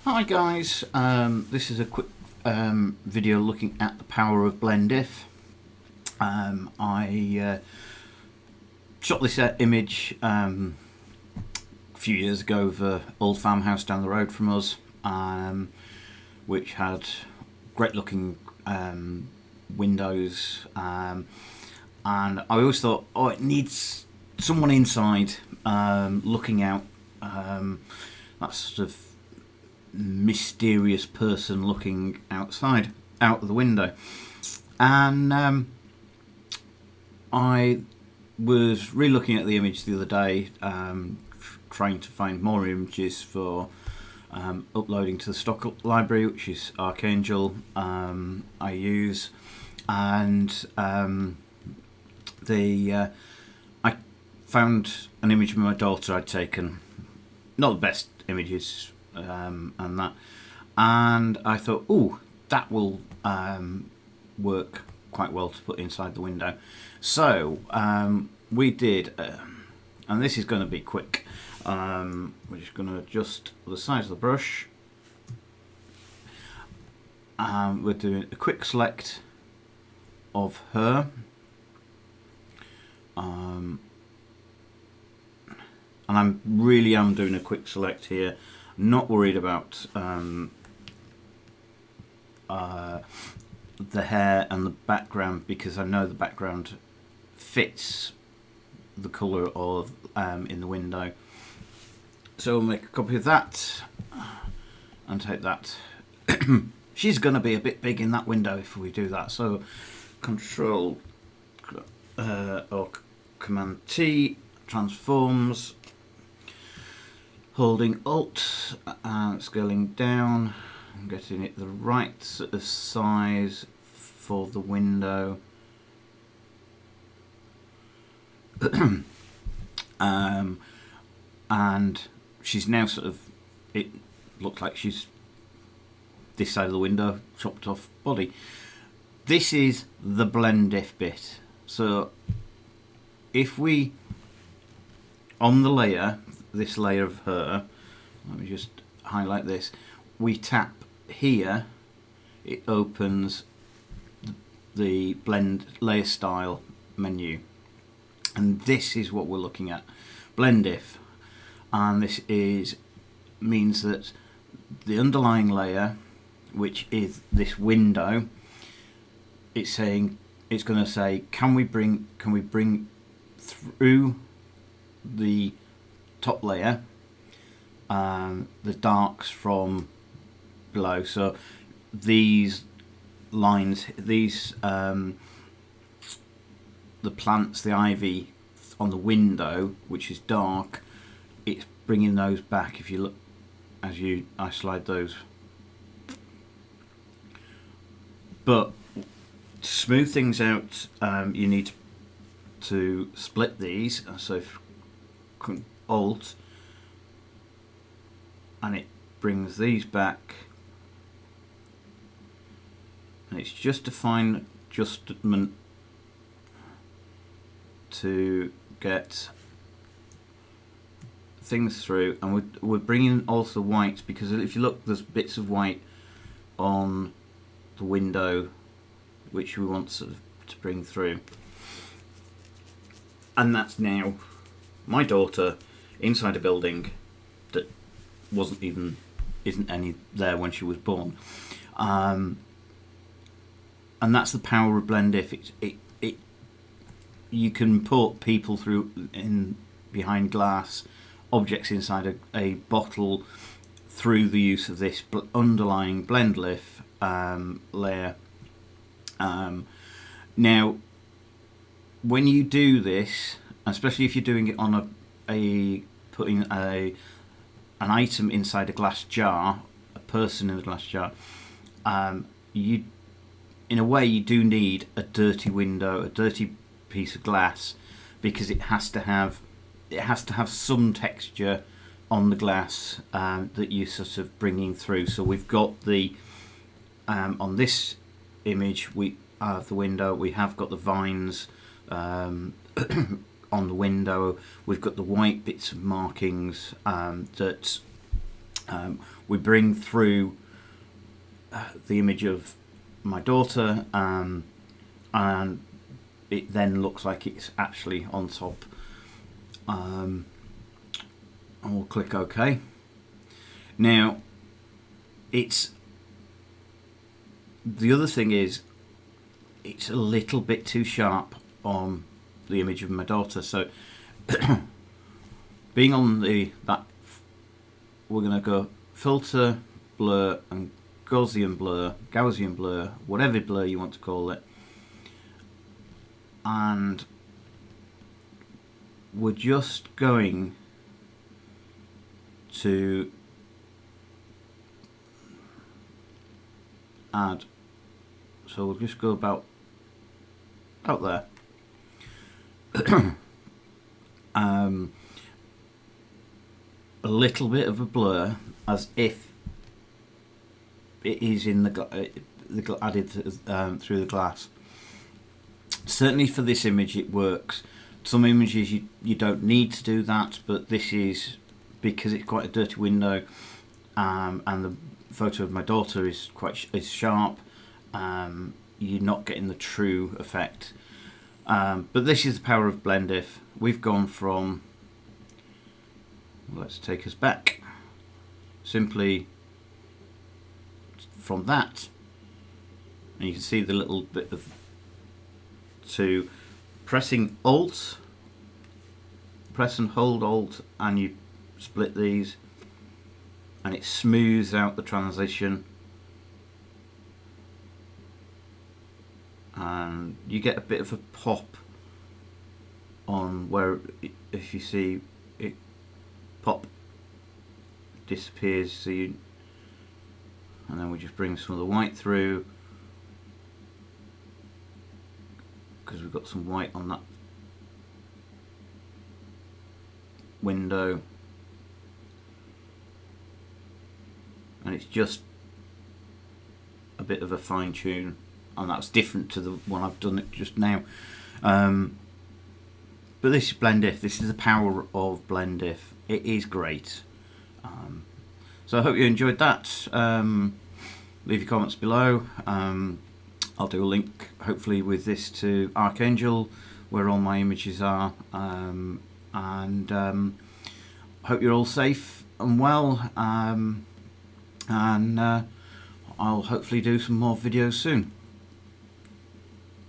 Hi guys, this is a quick video looking at the power of blend if. I shot this image a few years ago of an old farmhouse down the road from us, which had great looking windows, and I always thought, oh, it needs someone inside looking out, that sort of mysterious person looking outside out of the window. And I was re-looking at the image the other day, trying to find more images for uploading to the stock library, which is Archangel. I use, and I found an image of my daughter I'd taken, not the best images, and that, and I thought, oh, that will work quite well to put inside the window. So we did, and this is going to be quick. We're just going to adjust the size of the brush. We're doing a quick select of her. And I'm doing a quick select here. Not worried about the hair and the background, because I know the background fits the colour of in the window. So we'll make a copy of that and take that. She's going to be a bit big in that window if we do that. So Control or Command T transforms. Holding Alt and scaling down, and getting it the right sort of size for the window. And she's now sort of, it looks like she's this side of the window, chopped off body. This is the blend if bit. So if we, on the layer, this layer of her, let me just highlight this, we tap here, it opens the blend layer style menu, and this is what we're looking at, blend if. And this means that the underlying layer, which is this window, it's going to say, can we bring through the top layer the darks from below. So these lines, these the plants, the ivy on the window, which is dark, it's bringing those back. If you look, I slide those. But to smooth things out, you need to split these. So if Alt, and it brings these back, and it's just a fine adjustment to get things through. And we're bringing also white, because if you look, there's bits of white on the window which we want sort of to bring through. And that's now my daughter inside a building that isn't any there when she was born, and that's the power of blend if. You can put people through behind glass, objects inside a bottle, through the use of this underlying blend if layer. Now, when you do this, especially if you're doing it on putting an item inside a glass jar, a person in a glass jar, in a way you do need a dirty window, a dirty piece of glass, because it has to have some texture on the glass that you're sort of bringing through. So we've got the on this image of the window, we have got the vines on the window. We've got the white bits of markings that We bring through the image of my daughter, and it then looks like it's actually on top. And we'll click OK. Now, the other thing is, it's a little bit too sharp on the image of my daughter. So being on that, we're going to go filter, blur, and Gaussian blur, whatever blur you want to call it, and we're just going to add, so we'll just go about there. A little bit of a blur, as if it is in added through the glass. Certainly for this image it works. Some images you don't need to do that, but this is, because it's quite a dirty window, and the photo of my daughter is sharp, you're not getting the true effect. But this is the power of blend if. We've gone from, let's take us back, simply from that, and you can see the little bit of, to pressing Alt, press and hold Alt, and you split these, and it smooths out the transition, and you get a bit of a pop on where, if you see it pop, disappears, so you, and then we just bring some of the white through, because we've got some white on that window, and it's just a bit of a fine tune, and that's different to the one I've done it just now. But this is blend if. This is the power of blend if. It is great. So I hope you enjoyed that. Leave your comments below. I'll do a link hopefully with this to Archangel, where all my images are, and hope you're all safe and well, and I'll hopefully do some more videos soon.